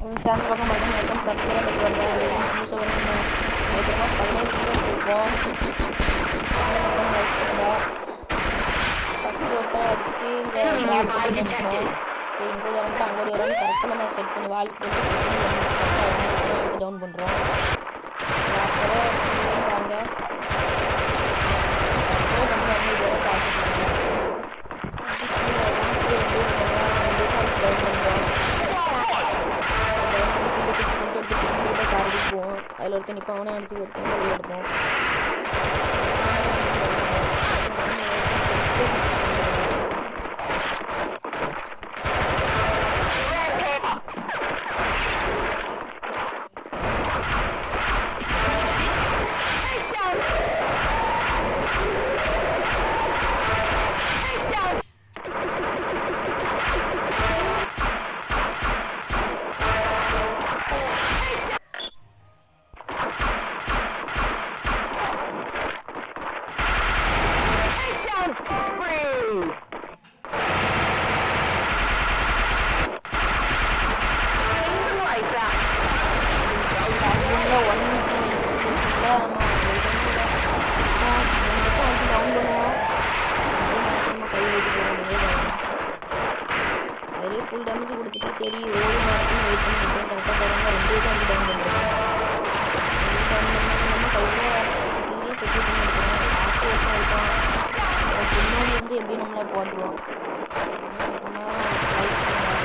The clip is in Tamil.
சேனல் பார்க்க மாட்டோம் மட்டும் சப்ஸ்கிரைப் பண்ணிக்கோங்க. நியூஸை வந்து அதுக்கப்புறமா 17 வீடியோஸ் இருக்கும். லைக் பண்ணுவோம். ஃபஸ்ட்டு ஒருத்தர் அடிச்சுட்டு இந்த ட்ராப் பண்ணி வந்துட்டோம். சரி இங்கோடி வரணும் அங்கோடி வரணும் கரெக்டாக நம்ம செட் பண்ணி வாழ்க்கை போட்டு டவுன் பண்ணுறோம். அப்புறம் வாங்க அதில் ஒருத்தன் இப்போ அவனை அடிச்சு ஒருத்தன் வெளியே எடுப்போம். ஃபுல் டேமேஜ் கொடுத்துட்டு சரி ஓடி மாற்றி வெயிட் பண்ணிட்டேன். கரெக்டாக போகிறாங்க 2 தான் வந்து டவுன் பண்ணுறேன். நம்ம கையில் இல்லையே செக்யூர் பண்ணி எடுக்கிறோம். ஆஃப் வருஷம் இருக்கான் இன்னொன்று வந்து எப்படி நம்மளை போட்டுருவோம். லைக் பண்ணுவோம்.